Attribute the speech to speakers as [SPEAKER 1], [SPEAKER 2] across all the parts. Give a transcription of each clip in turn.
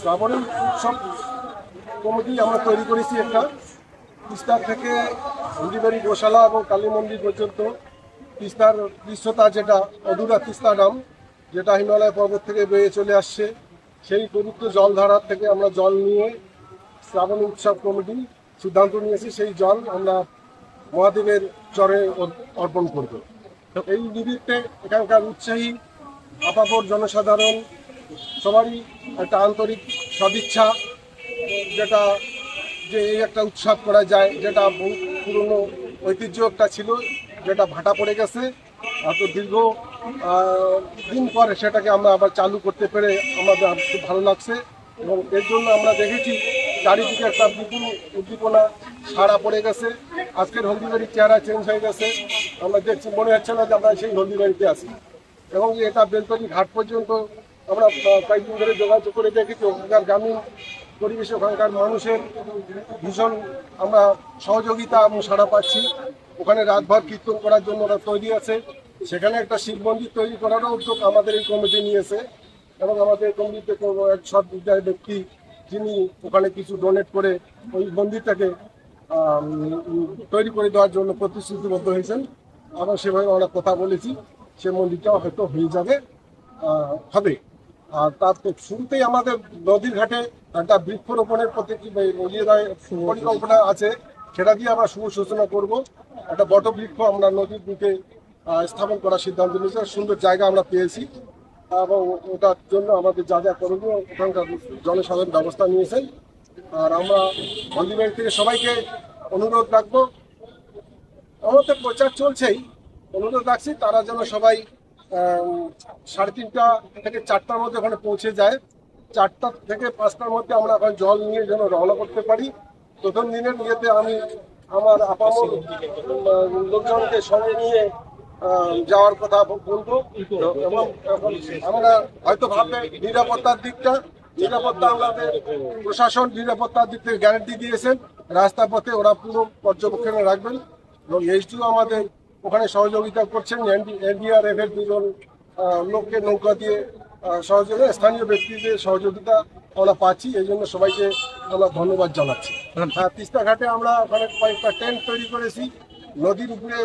[SPEAKER 1] শ্রাবণী উৎসব কমিটি আমরা তৈরি করেছি একটা তিস্তার থেকে হলদিবাড়ি গোশালা এবং কালী মন্দির পর্যন্ত তিস্তার দৃশ্যতা যেটা অধুরা তিস্তা ডাম যেটা হিমালয় পর্বত থেকে বেয়ে চলে আসছে সেই পবিত্র জলধারার থেকে আমরা জল নিয়ে শ্রাবণী উৎসব কমিটি সিদ্ধান্ত নিয়েছি সেই জল আমরা মহাদেবের চরে অর্পণ করব। এই নিমিত্তে এখানকার উৎসাহী আপাপর জনসাধারণ সবারই একটা আন্তরিক সদিচ্ছা যেটা যে এই একটা উৎসব করা যায় যেটা বহু পুরনো ঐতিহ্য একটা ছিল যেটা ভাটা পড়ে গেছে এত দীর্ঘ দিন পরে সেটাকে আমরা আবার চালু করতে পেরে আমাদের খুব ভালো লাগছে এবং এর জন্য আমরা দেখেছি চারিদিকে একটা বিপুল উদ্দীপনা সাড়া পড়ে গেছে। আজকের হলদিবাড়ির চেহারা চেঞ্জ হয়ে গেছে, আমরা দেখছি মনে হচ্ছে না যে আমরা সেই হলদিবাড়িতে আছি এবং এটা বেলতলি ঘাট পর্যন্ত আমরা কয়েকদিন ধরে যোগাযোগ করে দেখেছি ওখানকার গ্রামীণ পরিবেশে ওখানকার মানুষের ভীষণ আমরা সহযোগিতা এবং সাড়া পাচ্ছি। ওখানে রাতভর কীর্তন করার জন্য ওরা তৈরি আছে, সেখানে একটা শিব মন্দির তৈরি করারও উদ্যোগ আমাদের এই কমিটি নিয়েছে এবং আমাদের কমিটিতে এক সৎ বিদ্যায় ব্যক্তি যিনি ওখানে কিছু ডোনেট করে ওই মন্দিরটাকে তৈরি করে দেওয়ার জন্য প্রতিশ্রুতিবদ্ধ হয়েছেন এবং সেভাবে আমরা কথা বলেছি সে মন্দিরটাও হয়তো হয়ে যাবে হবে। আর তার তো শুরুতেই আমাদের নদীর ঘাটে একটা বৃক্ষরোপণের পরিকল্পনা আছে, সেটা দিয়ে আমরা শুভ সূচনা করবো। একটা বট বৃক্ষ আমরা নদীর দিকে স্থাপন করার সিদ্ধান্ত নিয়েছি, সুন্দর জায়গা আমরা পেয়েছি এবং ওটার জন্য আমাদের যা যা করণীয় ওখানকার জনসাধারণ ব্যবস্থা নিয়েছেন। আর আমরা হলদিবাড়ি থেকে সবাইকে অনুরোধ রাখবো, আমাদের প্রচার চলছেই, অনুরোধ রাখছি তারা যেন সবাই 3:30 থেকে 4টার মধ্যে ওখানে পৌঁছে যায়। 4টা থেকে 5টার মধ্যে আমরা ওখানে জল নিয়ে যেন রওনা করতে পারি। প্রথম দিনের ইয়েতে আমি আমার আপামর লোকজনকে সঙ্গে নিয়ে যাওয়ার কথা বলবো এবং আমরা হয়তো ভাববে নিরাপত্তা আমাদের প্রশাসন নিরাপত্তার দিক থেকে গ্যারান্টি দিয়েছেন, রাস্তা পথে ওরা পুরো পর্যবেক্ষণে রাখবেন এবং এইচডিও আমাদের ওখানে সহযোগিতা করছেন। NDRF এর 2জন লোককে নৌকা দিয়ে সহযোগিতা, স্থানীয় ব্যক্তিদের সহযোগিতা আমরা পাচ্ছি, এই জন্য সবাইকে আমরা ধন্যবাদ জানাচ্ছি। তিস্তা ঘাটে আমরা ওখানে কয়েকটা টেন্ট তৈরি করেছি, নদীর উপরে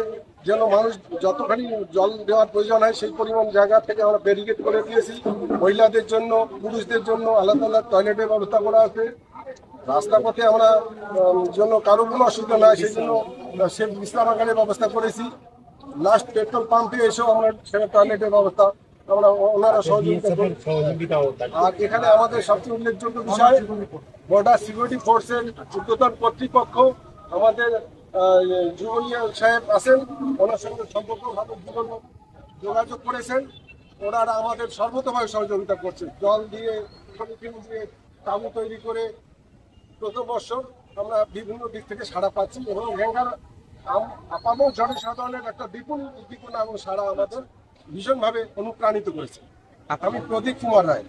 [SPEAKER 1] যেন মানুষ যতখানি জল দেওয়ার প্রয়োজন হয় সেই পরিমাণ জায়গা থেকে আমরা ব্যারিকেড করে দিয়েছি। মহিলাদের জন্য পুরুষদের জন্য আলাদা আলাদা টয়লেটের ব্যবস্থা করা আছে। রাস্তা পথে আমরা জন্য কারো কোনো অসুবিধা নয় সেই জন্য সে বিশ্রামাগারের ব্যবস্থা করেছি। লাস্ট পেট্রোল পাম্পে এসেও আমরা সেটা টয়লেটের ব্যবস্থা আমরা ওনারা সহযোগিতা করি। আর এখানে আমাদের সবচেয়ে উল্লেখযোগ্য বিষয় বর্ডার সিকিউরিটি ফোর্সের উদ্বোধন কর্তৃপক্ষ আমাদের জুবলিয়া সাহেব আছেন, ওনার সঙ্গে সম্পর্ক ভালো যোগাযোগ করেছেন। ওনারা আমাদের সর্বতভাবে সহযোগিতা করছেন, জল দিয়ে দিয়ে তাঁবু তৈরি করে প্রথম বছর আমরা বিভিন্ন দিক থেকে সাড়া পাচ্ছি এবং এখানকার আপামর জনসাধারণের একটা বিপুল উদ্দীপনা এবং সাড়া আমাদের ভীষণভাবে অনুপ্রাণিত করেছে। আমি প্রদীপ কুমার রায়।